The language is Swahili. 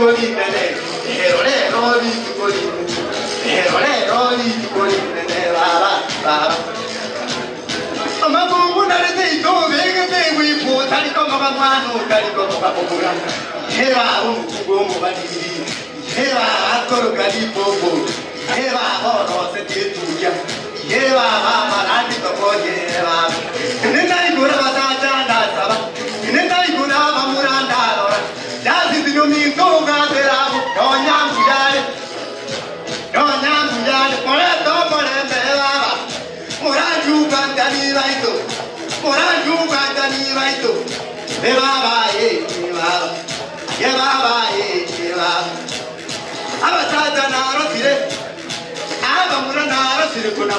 Colinene, Roli, Colinene, Baba. Amagungu narete to vegete wipo taliko mabamano taliko mabapura. Hera umugo mubadiri. Hera akoro galipo. Hera horo setetuya. Hera mama rati to hera. Nena igura batata saba. Nena igura mamuranda lora. Jazi dinomi to gatera. Donya mujale. Pore to pore beba. Moraju gandani raito. Moraju gandani raito. Ye baba ye baba. Ye baba ye baba. Aba tata naro sire. Aba mura naro sire kuna.